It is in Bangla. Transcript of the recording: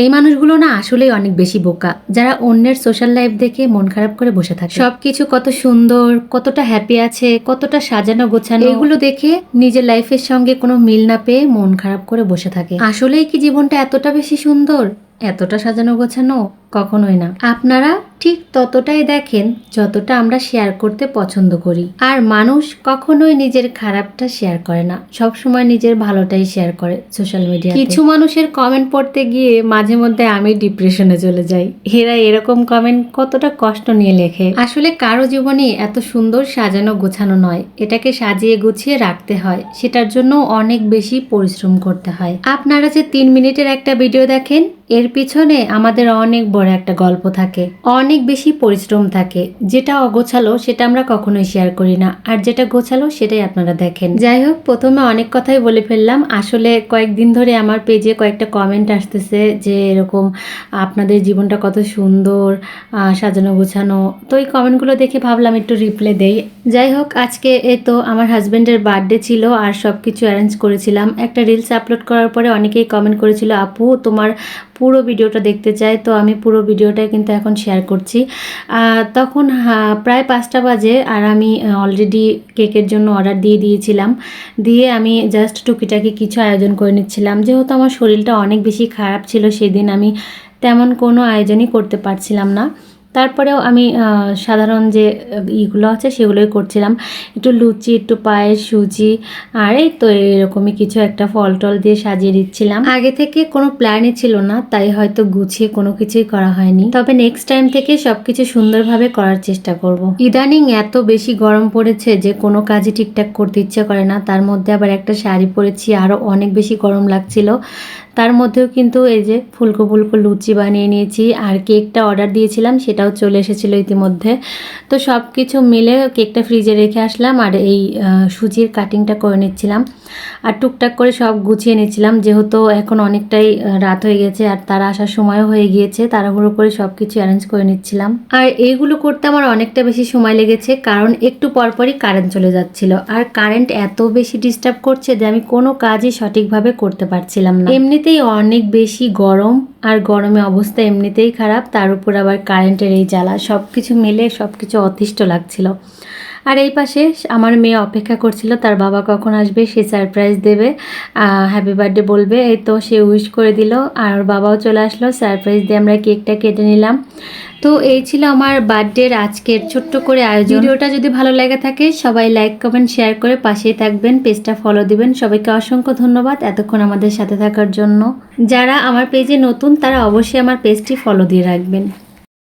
এই মানুষগুলো না আসলেই অনেক বেশি বোকা, যারা অন্যের সোশ্যাল লাইফ দেখে মন খারাপ করে বসে থাকে। সবকিছু কত সুন্দর, কতটা হ্যাপি আছে, কতটা সাজানো গোছানো, এগুলো দেখে নিজের লাইফের সঙ্গে কোনো মিল না পেয়ে মন খারাপ করে বসে থাকে। আসলেই কি জীবনটা এতটা বেশি সুন্দর, এতটা সাজানো গোছানো? কখনোই না। আপনারা ঠিক ততটাই দেখেন যতটা আমরা শেয়ার করতে পছন্দ করি। আর মানুষ কখনোই নিজের খারাপটা শেয়ার করে না, সব সময় নিজের ভালোটাই শেয়ার করে সোশ্যাল মিডিয়াতে। কিছু মানুষের কমেন্ট পড়তে গিয়ে মাঝে মধ্যে আমি ডিপ্রেশনে চলে যাই। এরা এরকম কমেন্ট কতটা কষ্ট নিয়ে লেখে। আসলে কারো জীবনে এত সুন্দর সাজানো গোছানো নয়, এটাকে সাজিয়ে গুছিয়ে রাখতে হয়, সেটার জন্য অনেক বেশি পরিশ্রম করতে হয়। আপনারা যে 3 মিনিটের একটা ভিডিও দেখেন, এর পিছনে আমাদের অনেক বড় একটা গল্প থাকে, অনেক বেশি পরিশ্রম থাকে। যেটা অগোছালো সেটা আমরা কখনোই শেয়ার করি না, আর যেটা গোছালো সেটাই আপনারা দেখেন। যাই হোক, প্রথমে অনেক কথাই বলে ফেললাম। আসলে কয়েকদিন ধরে আমার পেজে কয়েকটা কমেন্ট আসতেছে যে এরকম আপনাদের জীবনটা কত সুন্দর, সাজানো গোছানো। তো এই কমেন্টগুলো দেখে ভাবলাম একটু রিপ্লাই দেই। যাই হোক, আজকে তো আমার হাজব্যান্ডের বার্থডে ছিল আর সব কিছু অ্যারেঞ্জ করেছিলাম। একটা রিলস আপলোড করার পরে অনেকেই কমেন্ট করেছিল, আপু তোমার পুরো ভিডিওটা দেখতে চাই। তো আমি পুরো ভিডিওটাই কিন্তু এখন শেয়ার করছি। তখন প্রায় 5টা বাজে, আর আমি অলরেডি কেকের জন্য অর্ডার দিয়ে দিয়েছিলাম। দিয়ে আমি জাস্ট টুকিটাকি কিছু আয়োজন করে নিচ্ছিলাম। যেহেতু আমার শরীরটা অনেক বেশি খারাপ ছিল, সেদিন আমি তেমন কোনো আয়োজনই করতে পারছিলাম না। তারপরেও আমি সাধারণ যে ইগুলো আছে সেগুলোই করছিলাম। একটু লুচি, একটু পায়েস, সুজি, আর এই তো এরকমই কিছু একটা ফল টল দিয়ে সাজিয়ে দিচ্ছিলাম। আগে থেকে কোনো প্ল্যানই ছিল না, তাই হয়তো গুছিয়ে কোনো কিছুই করা হয়নি। তবে নেক্সট টাইম থেকে সবকিছু সুন্দরভাবে করার চেষ্টা করব। ইদানিং এত বেশি গরম পড়েছে যে কোনো কাজই ঠিকঠাক করতে ইচ্ছে করে না। তার মধ্যে আবার একটা শাড়ি পরেছি, আরও অনেক বেশি গরম লাগছিল। তার মধ্যেও কিন্তু এই যে ফুলকো ফুলকো লুচি বানিয়ে নিয়েছি, আর কেকটা অর্ডার দিয়েছিলাম সেটাও চলে এসেছিলো ইতিমধ্যে। তো সব কিছু মিলে কেকটা ফ্রিজে রেখে আসলাম, আর এই সুজির কাটিংটা করে নিচ্ছিলাম, আর টুকটাক করে সব গুছিয়ে নিচ্ছিলাম। যেহেতু এখন অনেকটাই রাত হয়ে গেছে আর তারা আসার সময়ও হয়ে গিয়েছে, তাড়াহুড়ো করে সব কিছু অ্যারেঞ্জ করে নিচ্ছিলাম। আর এইগুলো করতে আমার অনেকটা বেশি সময় লেগেছে, কারণ একটু পরপরই কারেন্ট চলে যাচ্ছিল। আর কারেন্ট এত বেশি ডিস্টার্ব করছে যে আমি কোনো কাজই সঠিকভাবে করতে পারছিলাম না। এমনিতেই অনেক বেশি গরম, আর গরমে অবস্থা এমনিতেই খারাপ, তার উপর আবার কারেন্টের এই জ্বালা, সব কিছু মিলে সব কিছু অতিষ্ঠ লাগছিল। আর এই পাশে আমার মেয়ে অপেক্ষা করছিল তার বাবা কখন আসবে, সে সারপ্রাইজ দেবে, হ্যাপি বার্থডে বলবে। এই তো সে উইশ করে দিল, আর বাবাও চলে আসলো। সারপ্রাইজ দিয়ে আমরা কেকটা কেটে নিলাম। তো এই ছিল আমার বার্থডের আজকের ছোট্ট করে আয়োজন। ভিডিওটা যদি ভালো লেগে থাকে সবাই লাইক কমেন্ট শেয়ার করে পাশেই থাকবেন, পেজটা ফলো দিবেন। সবাইকে অসংখ্য ধন্যবাদ এতক্ষণ আমাদের সাথে থাকার জন্য। যারা আমার পেজে নতুন তারা অবশ্যই আমার পেজটি ফলো দিয়ে রাখবেন।